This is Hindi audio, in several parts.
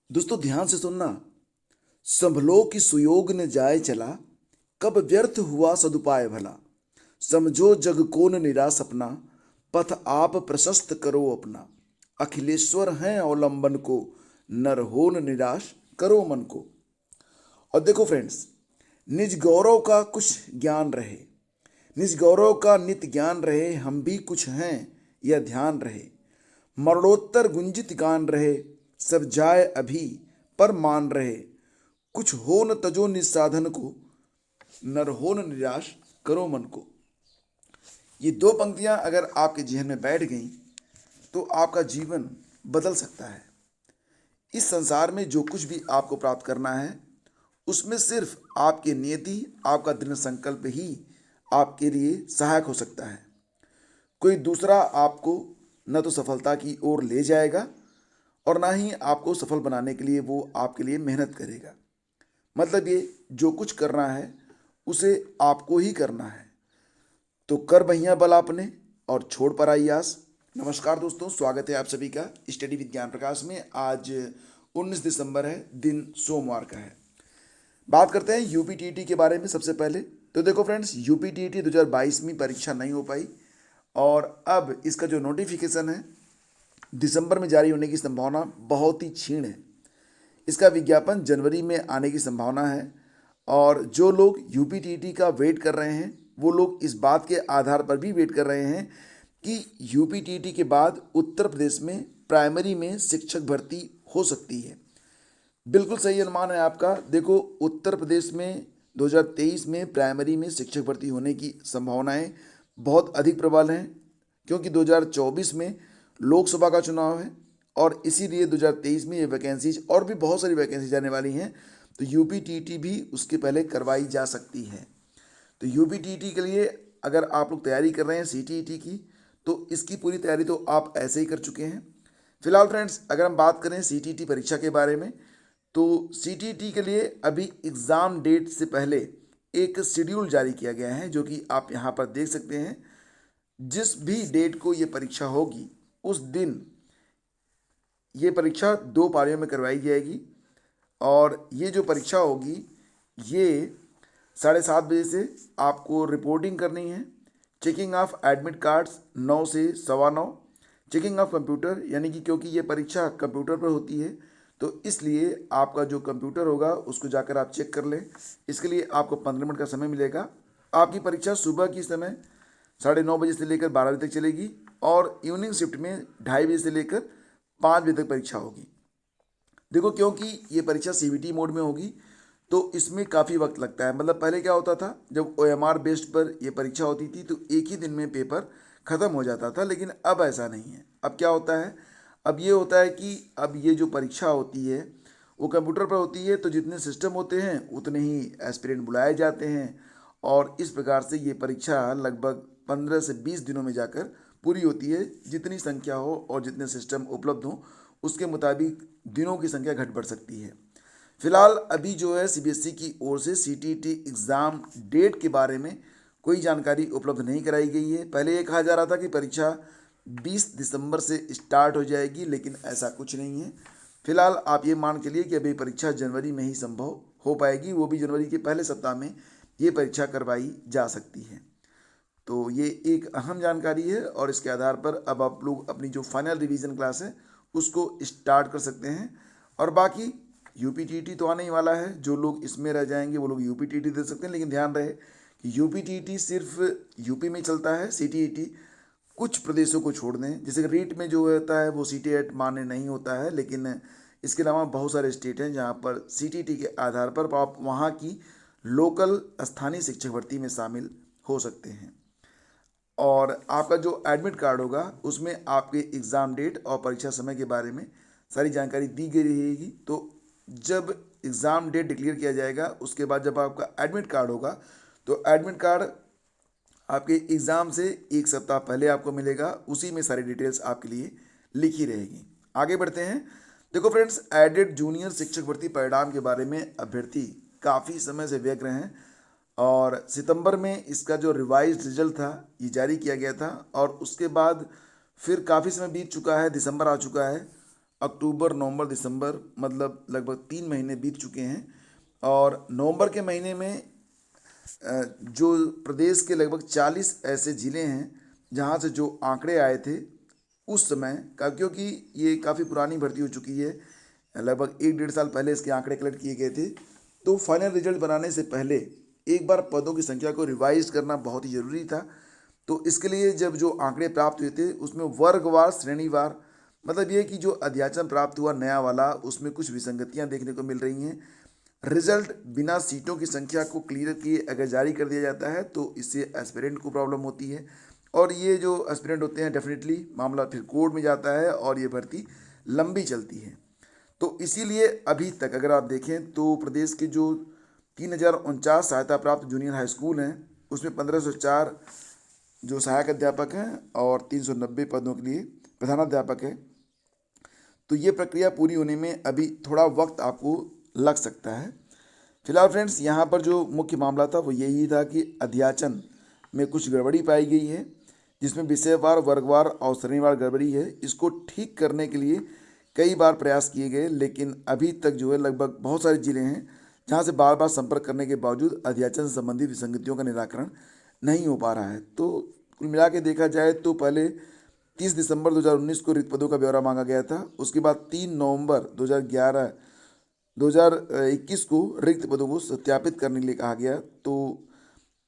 दोस्तों ध्यान से सुनना। संभलो कि सुयोग न जाए चला, कब व्यर्थ हुआ सदुपाय भला। समझो जग को न निराश अपना, पथ आप प्रशस्त करो अपना। अखिलेश्वर हैं अवलंबन को, नर हो न निराश करो मन को। और देखो फ्रेंड्स, निज गौरव का कुछ ज्ञान रहे, निज गौरव का नित ज्ञान रहे। हम भी कुछ हैं यह ध्यान रहे, मरणोत्तर गुंजित गान रहे। सब जाए अभी पर मान रहे, कुछ हो न तजो निसाधन को, नर हो न निराश करो मन को। ये दो पंक्तियां अगर आपके जेहन में बैठ गईं तो आपका जीवन बदल सकता है। इस संसार में जो कुछ भी आपको प्राप्त करना है उसमें सिर्फ आपकी नियति, आपका दृढ़ संकल्प ही आपके लिए सहायक हो सकता है। कोई दूसरा आपको न तो सफलता की ओर ले जाएगा और ना ही आपको सफल बनाने के लिए वो आपके लिए मेहनत करेगा। मतलब ये जो कुछ करना है उसे आपको ही करना है। तो कर भैया बल आपने और छोड़ पर आई आस। नमस्कार दोस्तों, स्वागत है आप सभी का स्टडी विद ज्ञान प्रकाश में। आज 19 दिसंबर है, दिन सोमवार का है। बात करते हैं यूपीटीटी के बारे में। सबसे पहले तो देखो फ्रेंड्स, यूपीटीटी 2022 में परीक्षा नहीं हो पाई और अब इसका जो नोटिफिकेशन है दिसंबर में जारी होने की संभावना बहुत ही क्षीण है। इसका विज्ञापन जनवरी में आने की संभावना है और जो लोग यूपीटीटी का वेट कर रहे हैं वो लोग इस बात के आधार पर भी वेट कर रहे हैं कि यूपीटीटी के बाद उत्तर प्रदेश में प्राइमरी में शिक्षक भर्ती हो सकती है। बिल्कुल सही अनुमान है आपका। देखो, उत्तर प्रदेश में 2023 में प्राइमरी में शिक्षक भर्ती होने की संभावनाएं बहुत अधिक प्रबल हैं, क्योंकि 2024 में लोकसभा का चुनाव है और इसीलिए 2023 में ये वैकेंसीज और भी बहुत सारी वैकेंसीज आने वाली हैं। तो यूपीटीटी भी उसके पहले करवाई जा सकती है। तो यूपीटीटी के लिए अगर आप लोग तैयारी कर रहे हैं सीटीईटी की, तो इसकी पूरी तैयारी तो आप ऐसे ही कर चुके हैं। फिलहाल फ्रेंड्स, अगर हम बात करें सीटीईटी परीक्षा के बारे में, तो सीटीईटी के लिए अभी एग्ज़ाम डेट से पहले एक शेड्यूल जारी किया गया है, जो कि आप यहाँ पर देख सकते हैं। जिस भी डेट को ये परीक्षा होगी उस दिन ये परीक्षा 2 पारियों में करवाई जाएगी और ये जो परीक्षा होगी ये 7:30 बजे से आपको रिपोर्टिंग करनी है। चेकिंग ऑफ एडमिट कार्ड्स 9 से 9:15। चेकिंग ऑफ कंप्यूटर, यानी कि क्योंकि ये परीक्षा कंप्यूटर पर होती है तो इसलिए आपका जो कंप्यूटर होगा उसको जाकर आप चेक कर लें। इसके लिए आपको 15 मिनट का समय मिलेगा। आपकी परीक्षा सुबह की समय 9:30 बजे से लेकर 12 बजे तक चलेगी और इवनिंग शिफ्ट में 2:30 बजे से लेकर 5 बजे तक परीक्षा होगी। देखो, क्योंकि ये परीक्षा सीबीटी मोड में होगी तो इसमें काफ़ी वक्त लगता है। मतलब पहले क्या होता था, जब ओएमआर बेस्ड पर ये परीक्षा होती थी तो एक ही दिन में पेपर ख़त्म हो जाता था, लेकिन अब ऐसा नहीं है। अब क्या होता है, अब ये होता है कि अब ये जो परीक्षा होती है वो कंप्यूटर पर होती है, तो जितने सिस्टम होते हैं उतने ही एस्पिरेंट बुलाए जाते हैं और इस प्रकार से ये परीक्षा लगभग 15 से 20 दिनों में जाकर पूरी होती है। जितनी संख्या हो और जितने सिस्टम उपलब्ध हों उसके मुताबिक दिनों की संख्या घट बढ़ सकती है। फिलहाल अभी जो है सीबीएसई की ओर से सीटीईटी एग्ज़ाम डेट के बारे में कोई जानकारी उपलब्ध नहीं कराई गई है। पहले ये कहा जा रहा था कि परीक्षा 20 दिसंबर से स्टार्ट हो जाएगी, लेकिन ऐसा कुछ नहीं है। फिलहाल आप ये मान के लिए कि अभी परीक्षा जनवरी में ही संभव हो पाएगी, वो भी जनवरी के पहले सप्ताह में ये परीक्षा करवाई जा सकती है। तो ये एक अहम जानकारी है और इसके आधार पर अब आप लोग अपनी जो फाइनल रिवीजन क्लास है उसको स्टार्ट कर सकते हैं। और बाकी यूपीटीटी तो आने ही वाला है, जो लोग इसमें रह जाएंगे वो लोग यूपीटीटी दे सकते हैं। लेकिन ध्यान रहे कि यूपीटीटी सिर्फ यूपी में चलता है, सीटीईटी कुछ प्रदेशों को छोड़ दें। जैसे कि रीट में जो होता है वो सीटीएट मान्य नहीं होता है, लेकिन इसके अलावा बहुत सारे स्टेट हैं जहाँ पर सीटीईटी के आधार पर आप वहाँ की लोकल स्थानीय शिक्षक भर्ती में शामिल हो सकते हैं। और आपका जो एडमिट कार्ड होगा उसमें आपके एग्ज़ाम डेट और परीक्षा समय के बारे में सारी जानकारी दी गई रहेगी। तो जब एग्ज़ाम डेट डिक्लेयर किया जाएगा उसके बाद जब आपका एडमिट कार्ड होगा तो एडमिट कार्ड आपके एग्ज़ाम से 1 सप्ताह पहले आपको मिलेगा। उसी में सारी डिटेल्स आपके लिए लिखी रहेगी। आगे बढ़ते हैं। देखो फ्रेंड्स, एडेड जूनियर शिक्षक भर्ती परिणाम के बारे में अभ्यर्थी काफ़ी समय से व्यग्र हैं और सितंबर में इसका जो रिवाइज रिजल्ट था ये जारी किया गया था और उसके बाद फिर काफ़ी समय बीत चुका है, दिसंबर आ चुका है अक्टूबर, नवंबर, दिसंबर, मतलब लगभग 3 महीने बीत चुके हैं। और नवंबर के महीने में जो प्रदेश के लगभग 40 ऐसे ज़िले हैं जहाँ से जो आंकड़े आए थे उस समय का, क्योंकि ये काफ़ी पुरानी भर्ती हो चुकी है, लगभग 1-1.5 साल पहले इसके आंकड़े कलेक्ट किए गए थे। तो फाइनल रिजल्ट बनाने से पहले एक बार पदों की संख्या को रिवाइज करना बहुत ही ज़रूरी था। तो इसके लिए जब जो आंकड़े प्राप्त हुए थे उसमें वर्गवार, श्रेणीवार, मतलब ये कि जो अध्याचन प्राप्त हुआ नया वाला, उसमें कुछ विसंगतियां देखने को मिल रही हैं। रिजल्ट बिना सीटों की संख्या को क्लियर किए अगर जारी कर दिया जाता है तो इससे एस्पिरेंट को प्रॉब्लम होती है, और ये जो एस्पिरेंट होते हैं डेफिनेटली मामला फिर कोर्ट में जाता है और ये भर्ती लंबी चलती है। तो इसीलिए अभी तक अगर आप देखें तो प्रदेश के जो 3049 सहायता प्राप्त जूनियर हाई स्कूल हैं उसमें 1504 जो सहायक अध्यापक हैं और 390 पदों के लिए प्रधानाध्यापक है। तो ये प्रक्रिया पूरी होने में अभी थोड़ा वक्त आपको लग सकता है। फिलहाल फ्रेंड्स यहाँ पर जो मुख्य मामला था वो यही था कि अध्याचन में कुछ गड़बड़ी पाई गई है, जिसमें विषयवार, वर्गवार और श्रेणीवार गड़बड़ी है। इसको ठीक करने के लिए कई बार प्रयास किए गए, लेकिन अभी तक जो है लगभग बहुत सारे जिले हैं जहाँ से बार बार संपर्क करने के बावजूद अध्याचन से संबंधित विसंगतियों का निराकरण नहीं हो पा रहा है। तो कुल मिला के देखा जाए तो पहले 30 दिसंबर 2019 को रिक्त पदों का ब्यौरा मांगा गया था। उसके बाद 3 नवंबर 2021 को रिक्त पदों को सत्यापित करने के लिए कहा गया। तो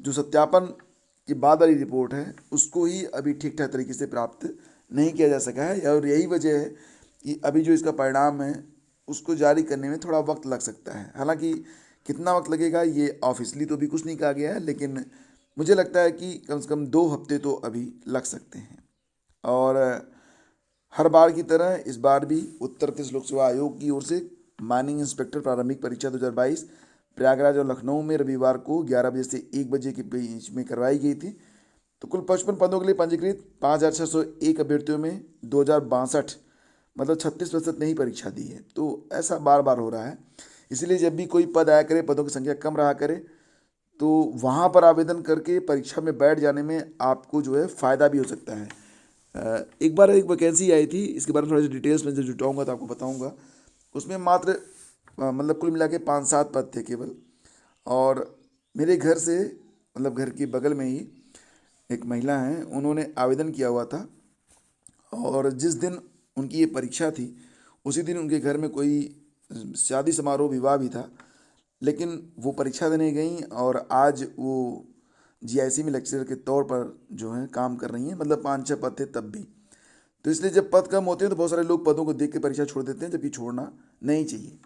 जो सत्यापन की बाद वाली रिपोर्ट है उसको ही अभी ठीक ठाक तरीके से प्राप्त नहीं किया जा सका है, और यही वजह है कि अभी जो इसका परिणाम है उसको जारी करने में थोड़ा वक्त लग सकता है। हालांकि कितना वक्त लगेगा ये ऑफिशियली तो भी कुछ नहीं कहा गया है, लेकिन मुझे लगता है कि कम से कम 2 हफ्ते तो अभी लग सकते हैं। और हर बार की तरह इस बार भी उत्तर प्रदेश लोक सेवा आयोग की ओर से माइनिंग इंस्पेक्टर प्रारंभिक परीक्षा 2022 प्रयागराज और लखनऊ में रविवार को 11 बजे से 1 बजे के बीच में करवाई गई थी। तो कुल 55 पदों के लिए पंजीकृत 5,601 अभ्यर्थियों में 2,062 मतलब 36% ने ही परीक्षा दी है। तो ऐसा बार बार हो रहा है, इसलिए जब भी कोई पद आया करे, पदों की संख्या कम रहा करे, तो वहाँ पर आवेदन करके परीक्षा में बैठ जाने में आपको जो है फ़ायदा भी हो सकता है। एक बार एक वैकेंसी आई थी, इसके बारे में थोड़ा सा डिटेल्स में जब जुटाऊंगा तो आपको बताऊंगा। उसमें मात्र मतलब कुल मिला के 5-7 पद थे केवल, और मेरे घर से मतलब घर के बगल में ही एक महिला हैं, उन्होंने आवेदन किया हुआ था, और जिस दिन उनकी ये परीक्षा थी उसी दिन उनके घर में कोई शादी समारोह, विवाह भी था, लेकिन वो परीक्षा देने गई और आज वो जीआईसी में लेक्चरर के तौर पर जो है काम कर रही हैं। मतलब 5-6 पद थे तब भी। तो इसलिए जब पद कम होते हैं तो बहुत सारे लोग पदों को देख के परीक्षा छोड़ देते हैं, जबकि छोड़ना नहीं चाहिए।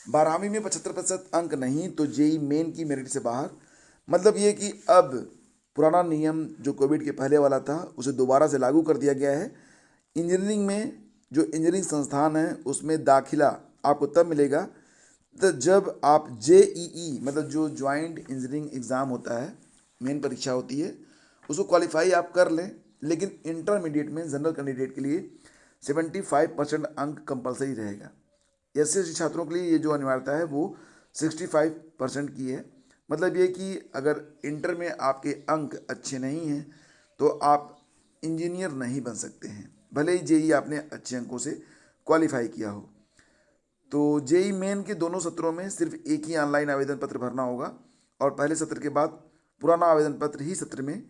12वीं में 75% अंक नहीं तो जेई मेन की मेरिट से बाहर। मतलब ये कि अब पुराना नियम जो कोविड के पहले वाला था उसे दोबारा से लागू कर दिया गया है। इंजीनियरिंग में जो इंजीनियरिंग संस्थान है उसमें दाखिला आपको तब मिलेगा तो जब आप जेईई मतलब जो ज्वाइंट इंजीनियरिंग एग्ज़ाम होता है, मेन परीक्षा होती है, उसको क्वालिफाई आप कर लें। लेकिन इंटरमीडिएट में जनरल कैंडिडेट के लिए 75% अंक कंपलसरी रहेगा। एस सी छात्रों के लिए ये जो अनिवार्यता है वो 65% की है। मतलब ये कि अगर इंटर में आपके अंक अच्छे नहीं हैं तो आप इंजीनियर नहीं बन सकते हैं, भले ही जेई आपने अच्छे अंकों से क्वालिफाई किया हो। तो जेई मेन के दोनों सत्रों में सिर्फ एक ही ऑनलाइन आवेदन पत्र भरना होगा, और पहले सत्र के बाद पुराना आवेदन पत्र ही सत्र में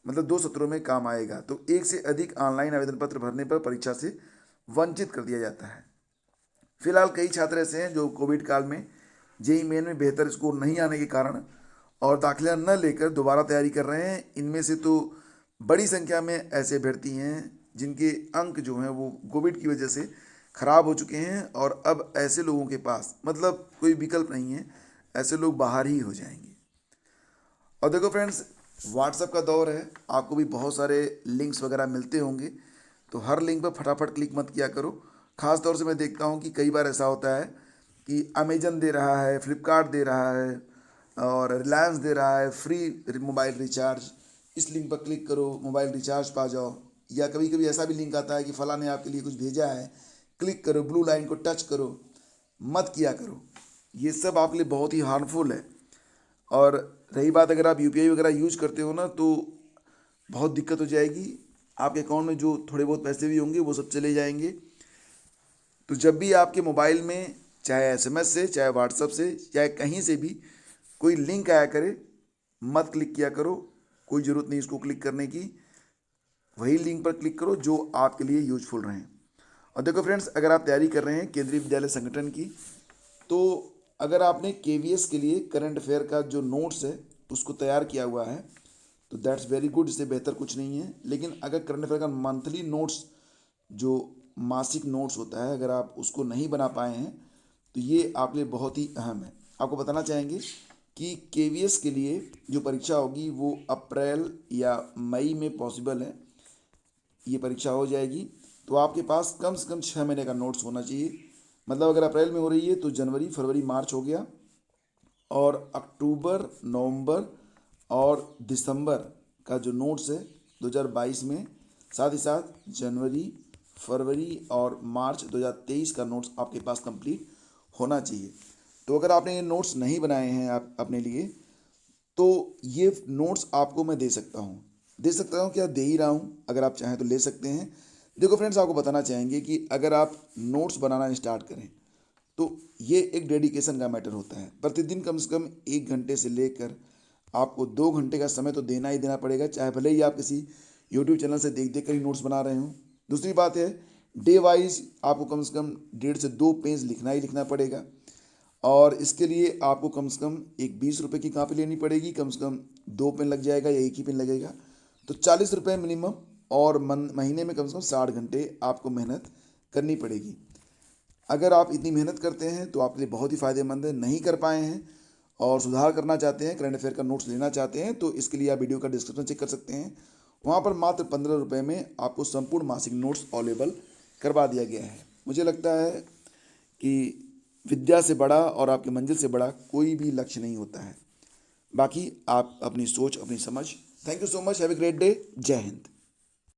मतलब 2 सत्रों में काम आएगा। तो एक से अधिक ऑनलाइन आवेदन पत्र भरने पर परीक्षा से वंचित कर दिया जाता है। फिलहाल कई छात्र ऐसे हैं जो कोविड काल में जेई मेन में बेहतर स्कोर नहीं आने के कारण और दाखिला न लेकर दोबारा तैयारी कर रहे हैं। इनमें से तो बड़ी संख्या में ऐसे अभ्यर्थी हैं जिनके अंक जो हैं वो कोविड की वजह से खराब हो चुके हैं, और अब ऐसे लोगों के पास मतलब कोई विकल्प नहीं है, ऐसे लोग बाहर ही हो जाएंगे। और देखो फ्रेंड्स, व्हाट्सएप का दौर है, आपको भी बहुत सारे लिंक्स वगैरह मिलते होंगे, तो हर लिंक पर फटाफट क्लिक मत किया करो। ख़ास तौर से मैं देखता हूँ कि कई बार ऐसा होता है कि अमेजन दे रहा है, फ्लिपकार्ट दे रहा है और रिलायंस दे रहा है फ्री मोबाइल रिचार्ज, इस लिंक पर क्लिक करो, मोबाइल रिचार्ज पा जाओ। या कभी कभी ऐसा भी लिंक आता है कि फ़लाँ ने आपके लिए कुछ भेजा है, क्लिक करो, ब्लू लाइन को टच करो, मत किया करो। ये सब आपके लिए बहुत ही हार्मफुल है। और रही बात अगर आप यूपीआई वगैरह यूज करते हो ना, तो बहुत दिक्कत हो जाएगी। आपके अकाउंट में जो थोड़े बहुत पैसे भी होंगे वो सब चले जाएंगे। तो जब भी आपके मोबाइल में चाहे एसएमएस से, चाहे व्हाट्सएप से, चाहे कहीं से भी कोई लिंक आया करे, मत क्लिक किया करो। कोई ज़रूरत नहीं इसको क्लिक करने की। वही लिंक पर क्लिक करो जो आपके लिए यूजफुल रहें। और देखो फ्रेंड्स, अगर आप तैयारी कर रहे हैं केंद्रीय विद्यालय संगठन की, तो अगर आपने केवीएस के लिए करंट अफेयर का जो नोट्स है उसको तैयार किया हुआ है तो दैट्स वेरी गुड, इससे बेहतर कुछ नहीं है। लेकिन अगर करंट अफेयर का मंथली नोट्स, जो मासिक नोट्स होता है, अगर आप उसको नहीं बना पाए हैं तो ये आपके लिए बहुत ही अहम है। आपको बताना चाहेंगे कि केवीएस के लिए जो परीक्षा होगी वो अप्रैल या मई में पॉसिबल है, ये परीक्षा हो जाएगी। तो आपके पास कम से कम 6 महीने का नोट्स होना चाहिए। मतलब अगर अप्रैल में हो रही है तो जनवरी, फरवरी, मार्च हो गया, और अक्टूबर, नवंबर और दिसंबर का जो नोट्स है 2022 में, साथ ही साथ जनवरी, फरवरी और मार्च 2023 का नोट्स आपके पास कंप्लीट होना चाहिए। तो अगर आपने ये नोट्स नहीं बनाए हैं आप अपने लिए, तो ये नोट्स आपको मैं दे सकता हूँ क्या, दे ही रहा हूँ। अगर आप चाहें तो ले सकते हैं। देखो फ्रेंड्स, आपको बताना चाहेंगे कि अगर आप नोट्स बनाना स्टार्ट करें तो ये एक डेडिकेशन का मैटर होता है। प्रतिदिन कम से कम 1 घंटे से लेकर आपको 2 घंटे का समय तो देना ही देना पड़ेगा, चाहे भले ही आप किसी यूट्यूब चैनल से देख देख कर ही नोट्स बना रहे हो। दूसरी बात है, डे वाइज आपको कम से कम 1.5 से 2 पेज लिखना ही लिखना पड़ेगा। और इसके लिए आपको कम से कम एक 20 रुपये की कापी लेनी पड़ेगी, कम से कम 2 पेन लग जाएगा या एक ही पेन लगेगा, तो 40 रुपये मिनिमम। और महीने में कम से कम 60 घंटे आपको मेहनत करनी पड़ेगी। अगर आप इतनी मेहनत करते हैं तो आपके लिए बहुत ही फ़ायदेमंद है। नहीं कर पाए हैं और सुधार करना चाहते हैं, करंट अफेयर का नोट्स लेना चाहते हैं, तो इसके लिए आप वीडियो का डिस्क्रिप्शन चेक कर सकते हैं। वहाँ पर मात्र 15 रुपये में आपको संपूर्ण मासिक नोट्स अवेलेबल करवा दिया गया है। मुझे लगता है कि विद्या से बड़ा और आपकी मंजिल से बड़ा कोई भी लक्ष्य नहीं होता है। बाकी आप अपनी सोच, अपनी समझ। Thank you so much. Have a great day. जय हिंद।